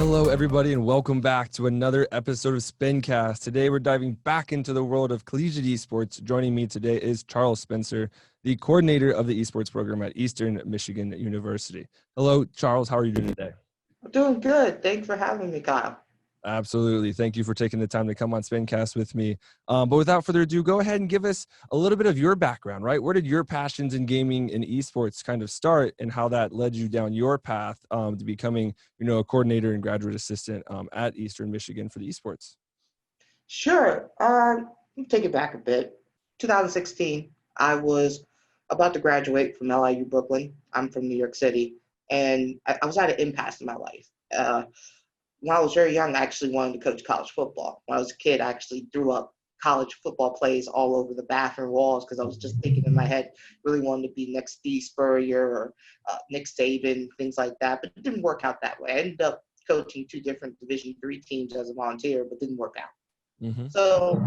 Hello, everybody, and welcome back to another episode of Spincast. Today, we're diving back into the world of collegiate esports. Joining me today is Charles Spencer, the coordinator of the esports program at Eastern Michigan University. Hello, Charles. How are you doing today? I'm doing good. Thanks for having me, Kyle. Absolutely. Thank you for taking the time to come on Spincast with me. But without further ado, go ahead and give us a little bit of your background, right? Where did your passions in gaming and esports kind of start, and how that led you down your path to becoming, a coordinator and graduate assistant at Eastern Michigan for the esports? Sure. Let me take it back a bit. 2016, I was about to graduate from LIU Brooklyn. I'm from New York City, and I was at an impasse in my life. When I was very young, I actually wanted to coach college football. When I was a kid, I actually drew up college football plays all over the bathroom walls because I was just thinking in my head, really wanted to be next Steve Spurrier or Nick Saban, things like that. But it didn't work out that way. I ended up coaching two different Division III teams as a volunteer, but didn't work out. Mm-hmm. So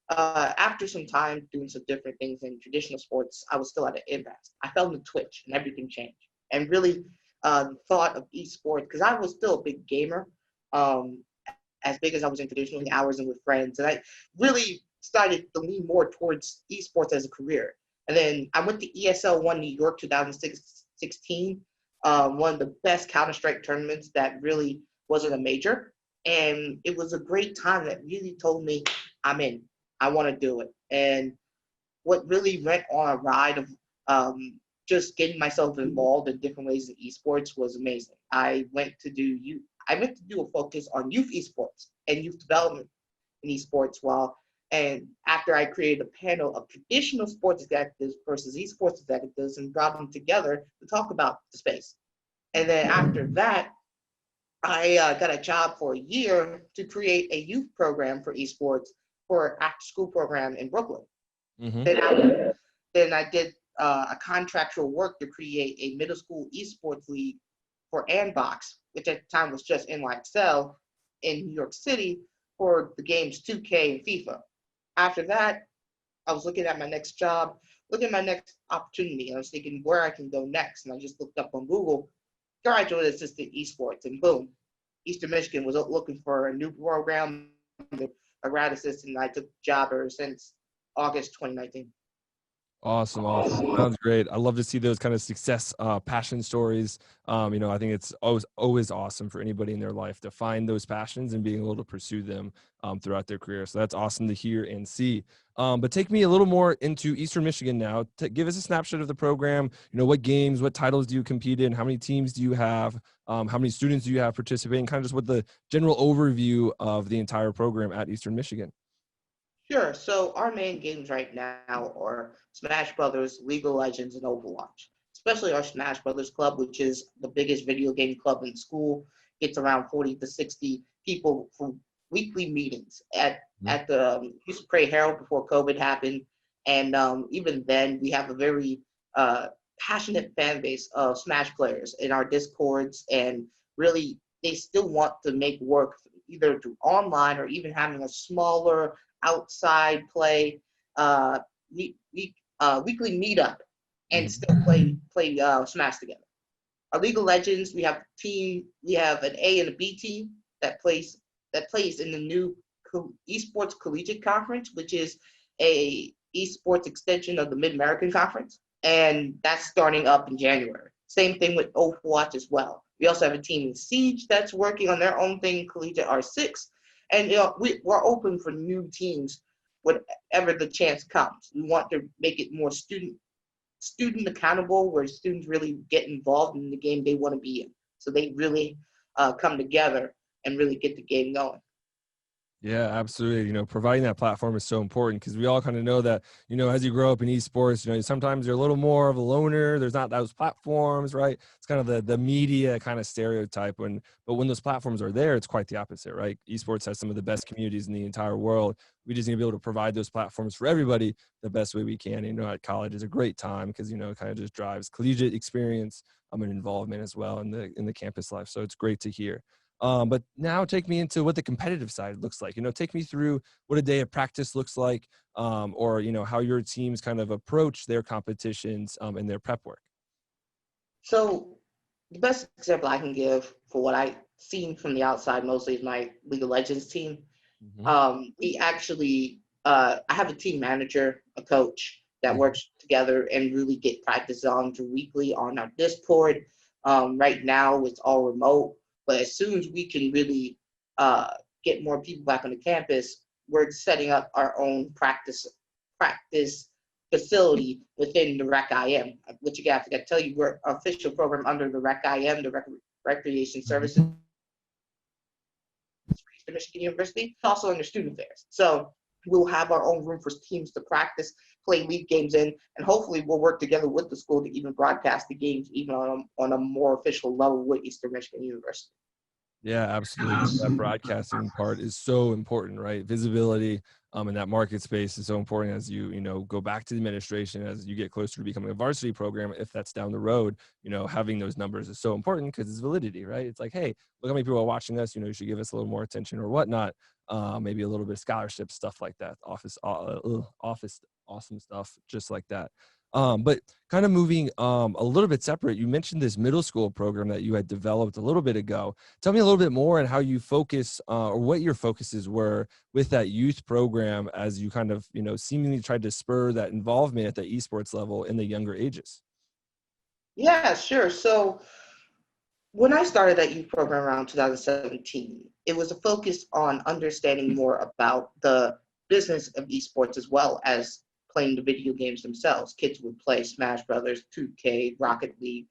after some time doing some different things in traditional sports, I was still at an impasse. I fell into Twitch and everything changed. And really thought of esports, because I was still a big gamer, as big as I was in traditional hours and with friends. And I really started to lean more towards esports as a career. And then I went to ESL 1 New York 2016, one of the best Counter-Strike tournaments that really wasn't a major. And it was a great time that really told me, I'm in. I want to do it. And what really went on a ride of just getting myself involved in different ways in esports was amazing. I went to do a focus on youth esports and youth development in esports and after I created a panel of traditional sports executives versus esports executives and brought them together to talk about the space. And then after that, I got a job for a year to create a youth program for esports for an after-school program in Brooklyn. Mm-hmm. Then I did a contractual work to create a middle school esports league for Andbox, which at the time was just NYXL in New York City for the games 2K and FIFA. After that, I was looking at my next job, looking at my next opportunity, and I was thinking where I can go next. And I just looked up on Google, graduate assistant esports, and boom, Eastern Michigan was looking for a new program, a grad assistant, and I took the job ever since August 2019. Awesome. Sounds great. I love to see those kind of success, passion stories. I think it's always awesome for anybody in their life to find those passions and being able to pursue them throughout their career. So that's awesome to hear and see. But take me a little more into Eastern Michigan now. Give us a snapshot of the program. What games, what titles do you compete in? How many teams do you have? How many students do you have participating? Kind of just what the general overview of the entire program at Eastern Michigan. Sure. So our main games right now are Smash Brothers, League of Legends, and Overwatch. Especially our Smash Brothers club, which is the biggest video game club in the school, gets around 40 to 60 people for weekly meetings at the Houston Prairie Herald before COVID happened, and even then we have a very passionate fan base of Smash players in our Discords, and really they still want to make work either through online or even having a smaller outside play weekly meetup and still play Smash together. Our League of Legends, we have an A and a B team that plays in the new Esports Collegiate Conference, which is a esports extension of the Mid-American Conference, and that's starting up in January. Same thing with Overwatch as well. We also have a team in Siege that's working on their own thing, Collegiate R6. And we're open for new teams whenever the chance comes. We want to make it more student accountable, where students really get involved in the game they want to be in. So they really come together and really get the game going. Yeah, absolutely. Providing that platform is so important because we all kind of know that, as you grow up in esports, sometimes you're a little more of a loner. There's not those platforms, right? It's kind of the media kind of stereotype. But when those platforms are there, it's quite the opposite, right? Esports has some of the best communities in the entire world. We just need to be able to provide those platforms for everybody the best way we can. At college is a great time because, it kind of just drives collegiate experience and involvement as well in the campus life. So it's great to hear. But now take me into what the competitive side looks like. Take me through what a day of practice looks like, or how your teams kind of approach their competitions and their prep work. So the best example I can give for what I seen from the outside mostly is my League of Legends team. Hmm. We actually, I have a team manager, a coach that Hmm. works together and really get practice on weekly on our Discord. Right now, it's all remote, but as soon as we can really uh, get more people back on the campus, we're setting up our own practice facility within the Rec IM. Which again, I forgot to tell you, we're an official program under the Rec IM, the Recreation Services Hmm. to Michigan University, also under student affairs. So we'll have our own room for teams to practice, play league games in, and hopefully we'll work together with the school to even broadcast the games even on a more official level with Eastern Michigan University. Yeah, absolutely. That broadcasting part is so important, right? Visibility, and that market space is so important as you go back to the administration, as you get closer to becoming a varsity program, if that's down the road, having those numbers is so important because it's validity, right? It's like, hey, look how many people are watching us, you should give us a little more attention or whatnot. Maybe a little bit of scholarship stuff like that, office, awesome stuff, just like that. But kind of moving a little bit separate, you mentioned this middle school program that you had developed a little bit ago. Tell me a little bit more on how you focus or what your focuses were with that youth program as you kind of, seemingly tried to spur that involvement at the esports level in the younger ages. Yeah, sure. So when I started that youth program around 2017, it was a focus on understanding more about the business of esports as well as playing the video games themselves. Kids would play Smash Brothers, 2K, Rocket League,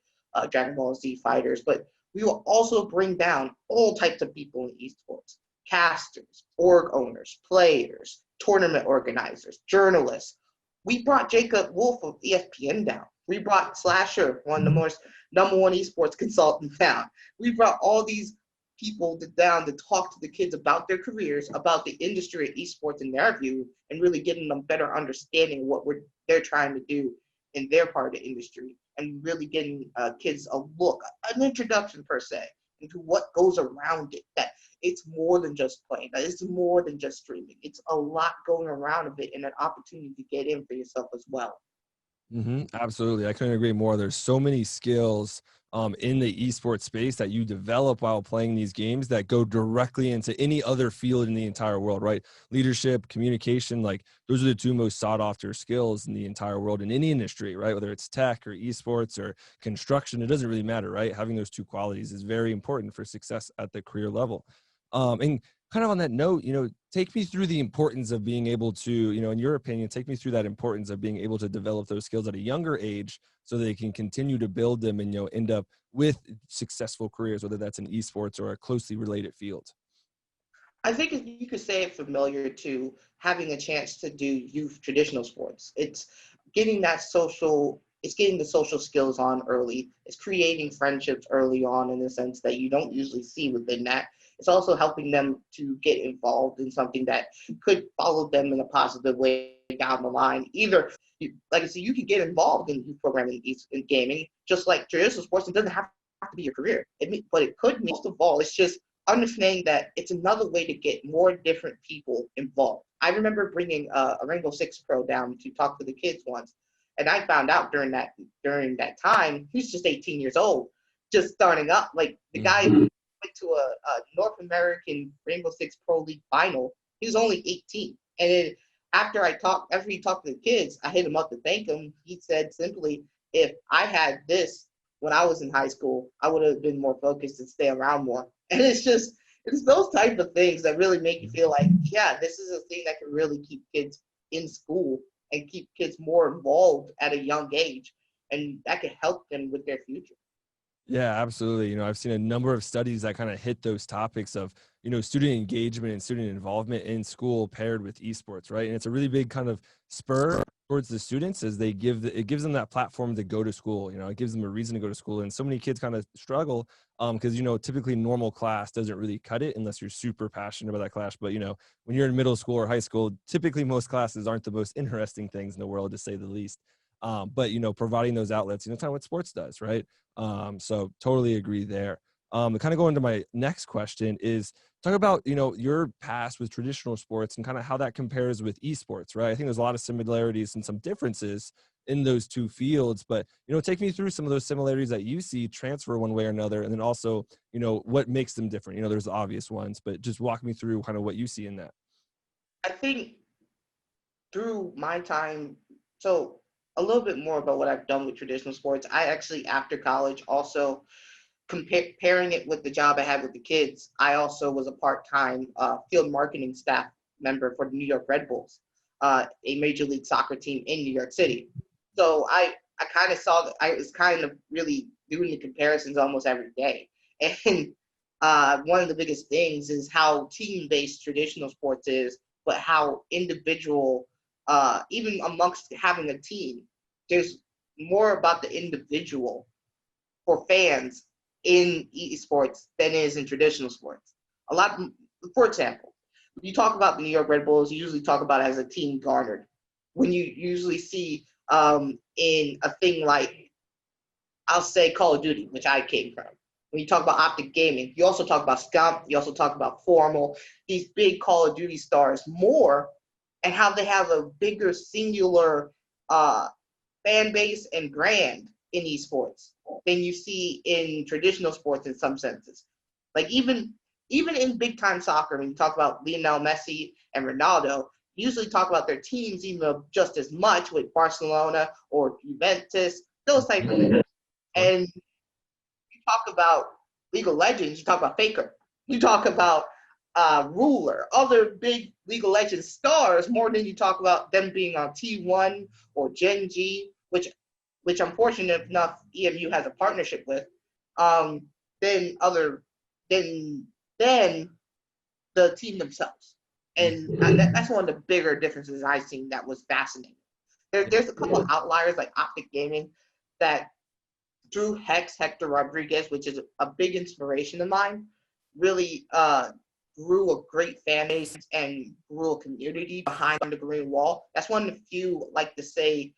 Dragon Ball Z Fighters, but we will also bring down all types of people in esports: casters, org owners, players, tournament organizers, journalists. We brought Jacob Wolf of ESPN down. We brought Slasher, one of the most number one esports consultant down. We brought all these people down to talk to the kids about their careers, about the industry of esports in their view, and really getting them better understanding what they're trying to do in their part of the industry, and really getting kids a look, an introduction per se, into what goes around it. That it's more than just playing. That it's more than just streaming. It's a lot going around of it, and an opportunity to get in for yourself as well. Absolutely. I couldn't agree more. There's so many skills in the esports space that you develop while playing these games that go directly into any other field in the entire world, right? Leadership, communication, like those are the two most sought after skills in the entire world in any industry, right? Whether it's tech or esports or construction, it doesn't really matter, right? Having those two qualities is very important for success at the career level. And kind of on that note, take me through the importance of being able to, in your opinion, take me through that importance of being able to develop those skills at a younger age so they can continue to build them and, end up with successful careers, whether that's in esports or a closely related field. I think if you could say it familiar to having a chance to do youth traditional sports. It's getting the social skills on early. It's creating friendships early on in the sense that you don't usually see within that. It's also helping them to get involved in something that could follow them in a positive way down the line. Either, like I said, you can get involved in youth programming in gaming, just like traditional sports. It doesn't have to be your career, but it could. Most of all, it's just understanding that it's another way to get more different people involved. I remember bringing a Rainbow Six Pro down to talk to the kids once, and I found out during that time he's just 18 years old, just starting up. Like the guy Mhm. who went to a North American Rainbow Six Pro League final, he was only 18, and then after he talked to the kids, I hit him up to thank him. He said simply, "If I had this when I was in high school, I would have been more focused and stay around more." And it's those type of things that really make you feel like, yeah, this is a thing that can really keep kids in school and keep kids more involved at a young age, and that can help them with their future. Yeah, absolutely. I've seen a number of studies that kind of hit those topics of, student engagement and student involvement in school paired with esports, right? And it's a really big kind of spur towards the students as it gives them that platform to go to school. It gives them a reason to go to school. And so many kids kind of struggle because, typically normal class doesn't really cut it unless you're super passionate about that class. But, when you're in middle school or high school, typically most classes aren't the most interesting things in the world, to say the least. But, providing those outlets, kind of what sports does, right? So totally agree there. Kind of go into my next question is talk about, your past with traditional sports and kind of how that compares with esports, right? I think there's a lot of similarities and some differences in those two fields. But, take me through some of those similarities that you see transfer one way or another, and then also, what makes them different. There's the obvious ones, but just walk me through kind of what you see in that. I think through my time, so a little bit more about what I've done with traditional sports. I actually, after college, also comparing it with the job I had with the kids, I also was a part-time field marketing staff member for the New York Red Bulls, a major league soccer team in New York City. So I kind of saw that I was kind of really doing the comparisons almost every day. And one of the biggest things is how team-based traditional sports is, but how individual, even amongst having a team, there's more about the individual for fans in esports than is in traditional sports. A lot, for example, when you talk about the New York Red Bulls, you usually talk about it as a team garnered. When you usually see in a thing like, I'll say Call of Duty, which I came from. When you talk about Optic Gaming, you also talk about Scump, you also talk about Formal, these big Call of Duty stars more, and how they have a bigger singular fan base and brand in esports than you see in traditional sports in some senses. Like even in big time soccer, when you talk about Lionel Messi and Ronaldo, you usually talk about their teams even just as much with Barcelona or Juventus, those type of things. And you talk about League of Legends, you talk about Faker, you talk about Ruler, other big League of Legends stars more than you talk about them being on T1 or Gen G, which unfortunate enough EMU has a partnership with, than other than the team themselves. And that's one of the bigger differences I've seen that was fascinating. There's a couple of outliers like Optic Gaming that Drew Hector Rodriguez, which is a big inspiration of mine, really grew a great fan base and grew a community behind the green wall. That's one of the few, like to say,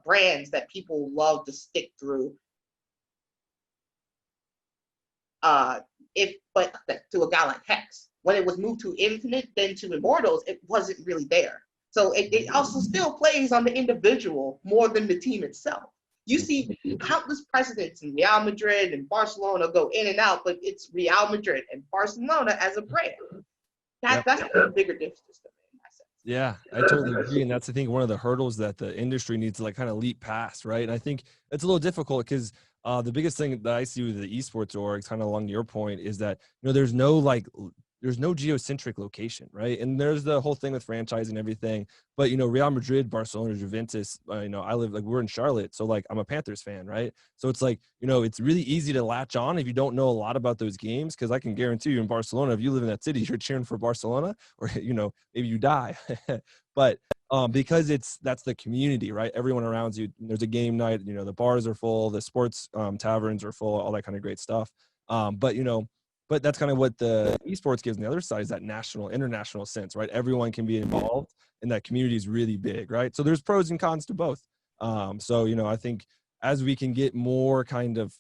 brands that people love to stick through. But to a guy like Hex, when it was moved to Infinite, then to Immortals, it wasn't really there. So it also still plays on the individual more than the team itself. You see countless precedents in Real Madrid and Barcelona go in and out, but it's Real Madrid and Barcelona as a brand. That's a bigger difference to me in that sense. Yeah, I totally agree. And that's, I think, one of the hurdles that the industry needs to like kind of leap past, right? And I think it's a little difficult because the biggest thing that I see with the esports orgs, kind of along your point, is that, there's no geocentric location, right? And there's the whole thing with franchise and everything. But, Real Madrid, Barcelona, Juventus, I live, like, we're in Charlotte. So, like, I'm a Panthers fan, right? So it's like, it's really easy to latch on if you don't know a lot about those games. Cause I can guarantee you in Barcelona, if you live in that city, you're cheering for Barcelona or, maybe you die. But because that's the community, right? Everyone around you, there's a game night, the bars are full, the sports taverns are full, all that kind of great stuff. But that's kind of what the esports gives on the other side, is that international sense, right? Everyone can be involved and that community is really big, right? So there's pros and cons to both. So, I think as we can get more kind of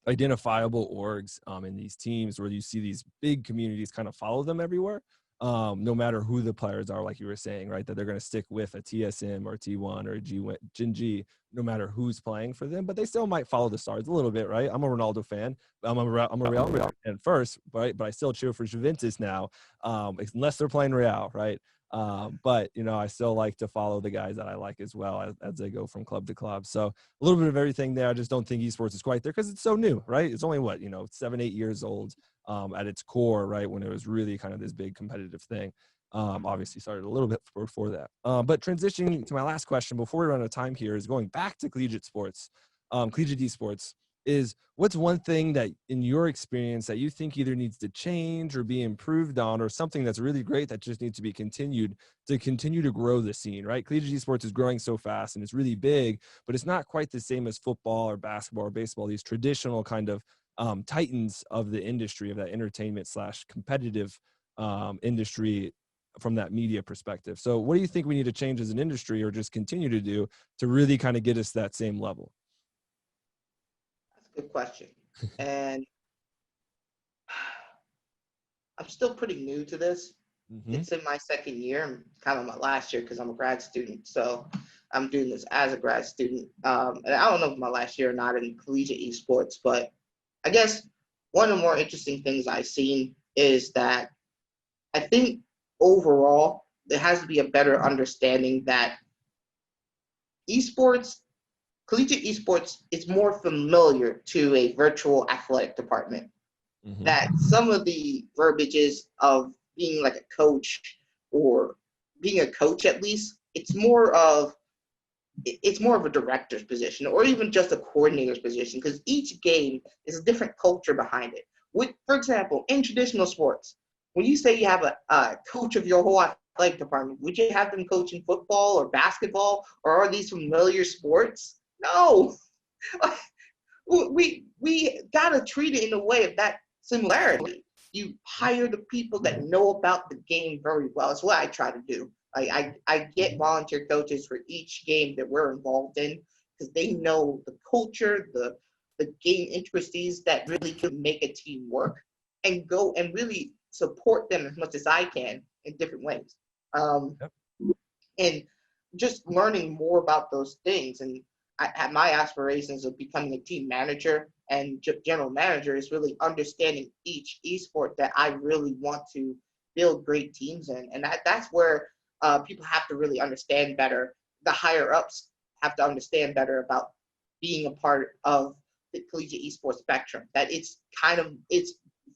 identifiable orgs in these teams where you see these big communities kind of follow them everywhere, no matter who the players are, like you were saying, right, that they're going to stick with a TSM or T1 or a Gen G, no matter who's playing for them, but they still might follow the stars a little bit, right? I'm a Ronaldo fan. I'm a Real fan at first, right? But I still cheer for Juventus now, unless they're playing Real, right? But I still like to follow the guys that I like as well as they go from club to club. So a little bit of everything there. I just don't think esports is quite there because it's so new, right? It's only 7-8 years old at its core, right? When it was really kind of this big competitive thing. Obviously started a little bit before that. But transitioning to my last question before we run out of time here is going back to collegiate sports, collegiate esports. Is what's one thing that in your experience that you think either needs to change or be improved on, or something that's really great that just needs to be continued to continue to grow the scene, right? Collegiate esports is growing so fast and it's really big, but it's not quite the same as football or basketball or baseball, these traditional kind of titans of the industry, of that entertainment / competitive industry from that media perspective. So what do you think we need to change as an industry or just continue to do to really kind of get us that same level? That's a good question. And I'm still pretty new to this. Mm-hmm. It's in my second year. I'm kind of my last year because I'm a grad student. So I'm doing this as a grad student. And I don't know if my last year or not in collegiate esports, but I guess one of the more interesting things I've seen is that I think overall there has to be a better understanding that esports, collegiate esports, is more familiar to a virtual athletic department. Mm-hmm. That some of the verbiages of being like a coach or being a coach at least, it's more of a director's position or even just a coordinator's position because each game is a different culture behind it. For example, in traditional sports, when you say you have a coach of your whole athletic department, would you have them coaching football or basketball, or are these familiar sports? No. We gotta treat it in a way of that similarity. You hire the people that know about the game very well. That's what I try to do. I get volunteer coaches for each game that we're involved in because they know the culture, the game intricacies that really can make a team work, and go and really support them as much as I can in different ways. Yep. And just learning more about those things. And my aspirations of becoming a team manager and general manager is really understanding each esport that I really want to build great teams in. And that's where people have to really understand better. The higher ups have to understand better about being a part of the collegiate esports spectrum, that it's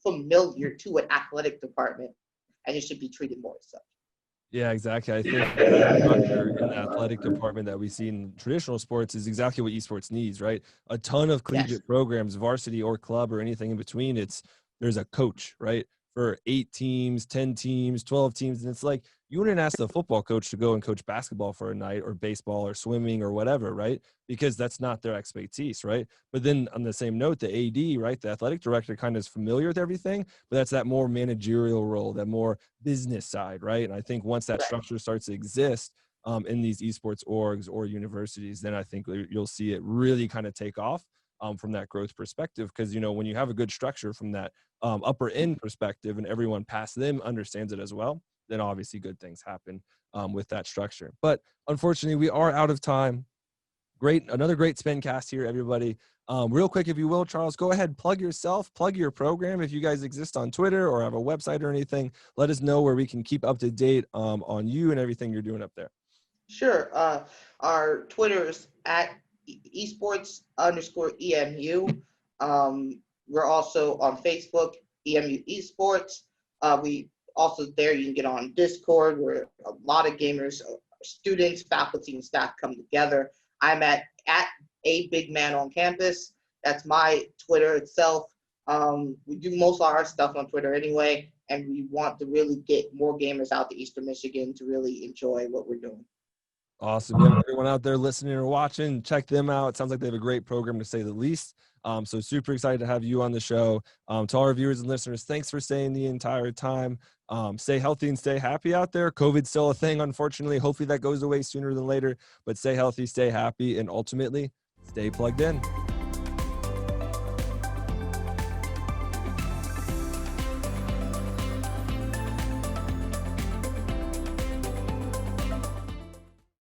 familiar to an athletic department and it should be treated more as such. Yeah, exactly. I think that structure in the athletic department that we see in traditional sports is exactly what esports needs, right? A ton of Yes. collegiate programs, varsity or club or anything in between, there's a coach, right? For 8 teams, 10 teams, 12 teams. And it's like you wouldn't ask the football coach to go and coach basketball for a night or baseball or swimming or whatever, right? Because that's not their expertise, right? But then on the same note, the AD, right? The athletic director kind of is familiar with everything, but that's that more managerial role, that more business side, right? And I think once that structure starts to exist in these esports orgs or universities, then I think you'll see it really kind of take off from that growth perspective. Because, you know, when you have a good structure from that upper end perspective and everyone past them understands it as well, then obviously good things happen with that structure. But unfortunately, we are out of time. Another great Spincast here, everybody. Real quick, if you will, Charles, go ahead, plug yourself, plug your program. If you guys exist on Twitter or have a website or anything, let us know where we can keep up to date on you and everything you're doing up there. Sure. Our Twitter is at esports_EMU. We're also on Facebook, EMU Esports. We also there you can get on Discord where a lot of gamers, students, faculty, and staff come together. I'm at a big man on campus. That's my Twitter itself. We do most of our stuff on Twitter anyway, and we want to really get more gamers out to Eastern Michigan to really enjoy what we're doing. Awesome. Yeah, everyone out there listening or watching, check them out. It sounds like they have a great program, to say the least. So super excited to have you on the show. To all our viewers and listeners, thanks for staying the entire time. Stay healthy and stay happy out there. COVID's still a thing, unfortunately. Hopefully that goes away sooner than later. But stay healthy, stay happy, and ultimately, stay plugged in.